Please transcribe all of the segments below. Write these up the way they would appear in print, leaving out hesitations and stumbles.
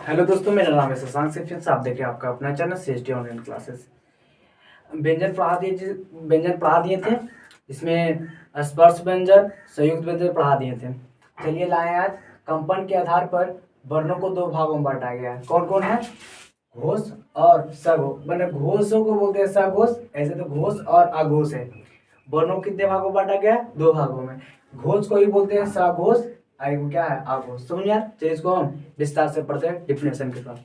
Hello दोस्तों, मेरा नाम है शशांक से आप देखिए आपका अपना चैनल CST ऑनलाइन क्लासेस। व्यंजन पढ़ा दिए थे। इसमें स्पर्श व्यंजन, संयुक्त व्यंजन पढ़ा दिए थे। चलिए लाए आज कंपन के आधार पर वर्णों को दो भागों में बांटा गया है। कौन कौन है? घोष और सघोष। मैंने घोषों को बोलते हैं सघोष, ऐसे तो घोष और अघोष है। वर्णों को कितने भागों में बांटा गया है? दो भागों में। घोष को ही बोलते हैं सघोष, आगे क्या है? अघोष। समझ यार, चलिए इसको हम विस्तार से पढ़ते हैं डिफिनेशन के साथ।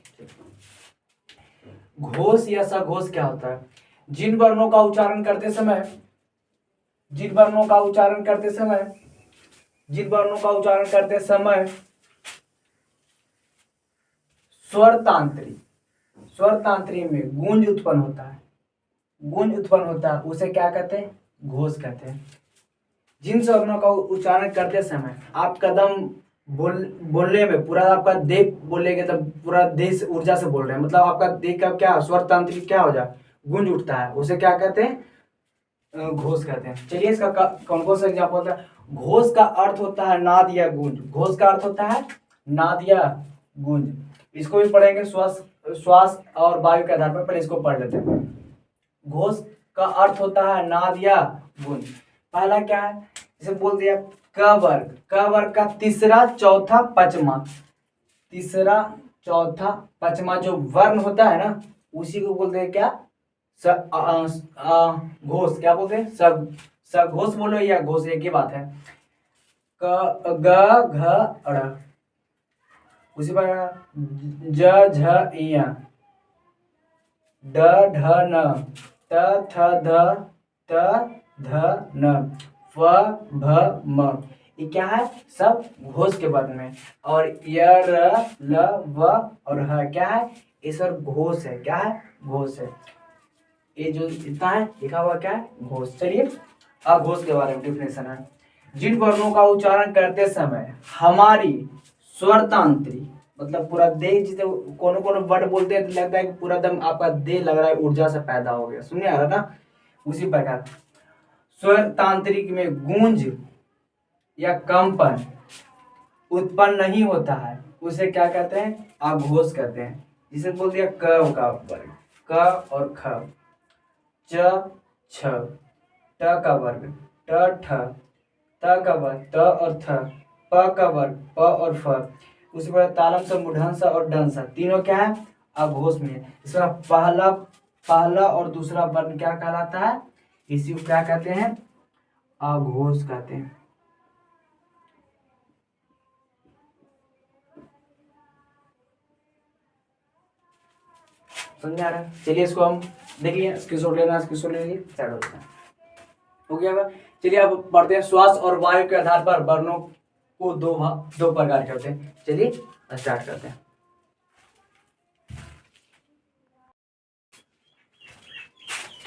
घोष या सघोष क्या होता है? जिन वर्णों का उच्चारण करते समय जिन वर्णों का उच्चारण करते समय जिन वर्णों का उच्चारण करते समय स्वर तांत्री में गूंज उत्पन्न होता है, उसे क्या कहते हैं? घोष कहते हैं। जिन वर्णों का उच्चारण करते समय आप कदम बोलने में पूरा आपका देह बोलेंगे तब पूरा देह से ऊर्जा से बोल रहे हैं, मतलब आपका देह का क्या स्वर तांत्रिक क्या हो जाए, गूंज उठता है, उसे क्या कहते हैं? घोष कहते हैं। चलिए इसका कौन कौन सा एग्जाम्पल होता है? घोष का अर्थ होता है नाद या गूंज। घोष का अर्थ होता है नाद या गूंज। इसको भी पढ़ेंगे श्वास श्वास और वायु के आधार पर। पहले इसको पढ़ लेते हैं। घोष का अर्थ होता है नाद या गूंज। पहला क्या है? इसे बोल दिया क वर्ग। क वर्ग का तीसरा चौथा पचमा जो वर्ण होता है ना, उसी को बोलते हैं क्या? घोष। क्या बोलते हैं? सघोष बोलो या घोष, एक ही बात है। क ग घ ड़, उसी पर ज झ इया, ड ढ न, त थ ध, त ध न, फ भ म। ये क्या है? सब घोष के वर्ग में। और य र ल व और ह क्या है? ये सब घोष है। क्या है? घोष है। ये जो इतना है लिखा हुआ क्या है? घोष। चलिए अघोष के बारे में डिफिनेशन है। जिन वर्णों का उच्चारण करते समय हमारी स्वर तांत्री, मतलब पूरा देह, जिसे कोनो कोनो वर्ड बोलते हैं तो लगता है कि पूरा दम आपका देह लग रहा है ऊर्जा से पैदा हो गया। सुनिए आ रहा ना? उसी प्रकार स्वर तांत्रिक में गूंज या कंपन उत्पन्न नहीं होता है, उसे क्या कहते हैं? अघोष कहते हैं। जिसे बोल दिया क का वर्ग, क और ख, च छ, ट का वर्ग, ट ठ, त का वर्ग, त और थ, प का वर्ग, प और फ। उसी पर तालम सा, मूर्धन्य और दंड सा, तीनों क्या है? अघोष में। इसमें पहला और दूसरा वर्ण क्या कहलाता है? इसी को क्या कहते हैं? अघोष कहते हैं। समझ आ रहा है? चलिए इसको हम देखिए, स्क्रीनशॉट लेना, स्क्रीनशॉट ले लीजिए, साइड होता है। हो गया होगा। चलिए अब पढ़ते हैं। श्वास और वायु के आधार पर वर्णों को दो प्रकार के होते हैं। चलिए स्टार्ट करते हैं।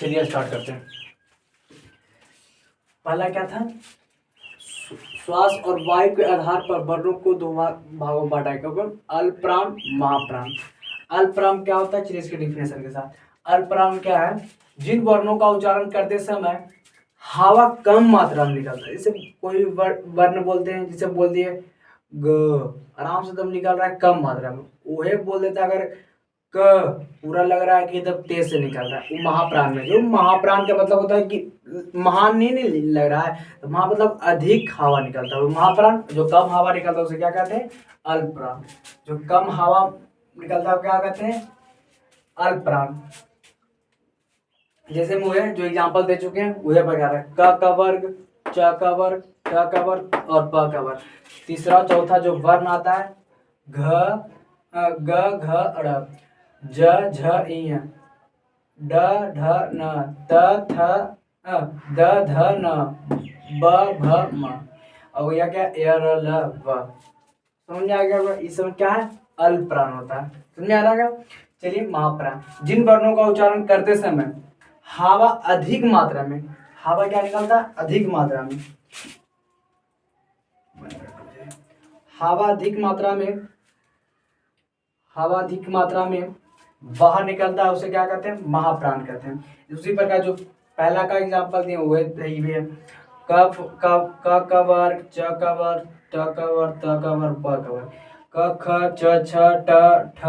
चलिए स्टार्ट करते हैं। पहला क्या था? श्वास और वायु के आधार पर वर्णों को दो भागों में बांटा गया। अल्पप्राण, महाप्राण। अल्पप्राण क्या होता है? चलिए इसके डिफिनेशन के साथ। अल्पप्राण क्या है? जिन वर्णों का उच्चारण करते समय हवा कम मात्रा में निकलता है। जैसे कोई वर्ण बोलते हैं, जिसे बोल दिए ग, आराम से दम निकल रहा है कम मात्रा में, वही बोल देता अगर क पूरा लग रहा है कि एकदम तेज से निकल रहा है, वो महाप्राण में। जो महाप्राण का मतलब होता है कि महान नहीं लग रहा है, तो महा मतलब अधिक हवा निकलता है। महाप्राण जो कम हवा निकलता है उसे क्या कहते हैं? अल्पप्राण। जो कम हवा निकलता है क्या कहते हैं? अल्पप्राण। जैसे मुझे जो एग्जांपल दे चुके हैं वही प्रकार है। क का वर्ग, च का वर्ग, ट का वर्ग और प का वर्ग। तीसरा चौथा जो वर्ण आता है घ, ग घ ड़, ज झ इ, ड ढ न, त थ द ध न, ब भ म। और यह क्या? य र ल व। समझ में आ गया? इस समय क्या है? अल्पप्राण होता है। समझ में आ रहा है? चलिए महाप्राण। जिन वर्णों का उच्चारण करते समय हवा अधिक मात्रा में, हवा क्या निकलता है? अधिक मात्रा में। हवा अधिक मात्रा में बाहर निकलता है, उसे क्या कहते हैं? महाप्राण कहते हैं। उसी प्रकार जो पहला का एग्जांपल दिए हुए है, क का वर्ग, च का वर्ग, ट का वर्ग, त का वर्ग, प का वर्ग। क ख च छ ट ठ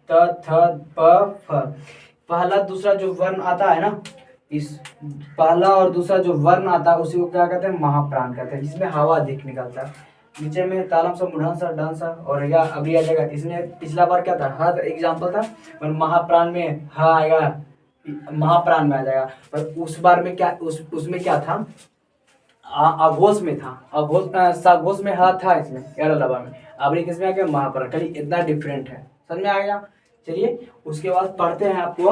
त थ प फ। पहला दूसरा जो वर्ण आता है ना, इस पहला और दूसरा जो वर्ण आता है उसी को क्या कहते हैं, महाप्राण कहते हैं, जिसमें हवा अधिक निकलता है। नीचे में तालम सा मुढ़ा सा डांस सा और या अभी आ जाएगा। इसमें पिछला बार क्या था, ह एग्जाम्पल था, और महाप्राण में ह आएगा, महाप्राण में आ जाएगा। पर उस बार में क्या, उसमें क्या था, अघोष में था, अघोष सघोष में ह था इसमें एरलबा में। अब किसमें आ गया, महाप्राण। खाली इतना डिफरेंट है, समझ में आ गया। चलिए उसके बाद पढ़ते हैं। आपको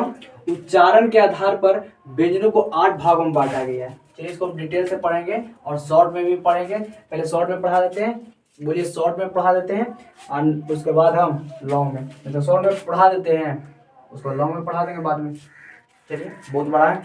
उच्चारण के आधार पर व्यंजनों को 8 भागों में बांटा गया है। चलिए इसको डिटेल से पढ़ेंगे और शॉर्ट में भी पढ़ेंगे। पहले शॉर्ट में पढ़ा देते हैं, बोलिए शॉर्ट में पढ़ा देते हैं, और उसके बाद हम लॉन्ग में, मतलब शॉर्ट में पढ़ा देते हैं, उसको लॉन्ग में पढ़ा देंगे बाद में। चलिए बहुत बड़ा है।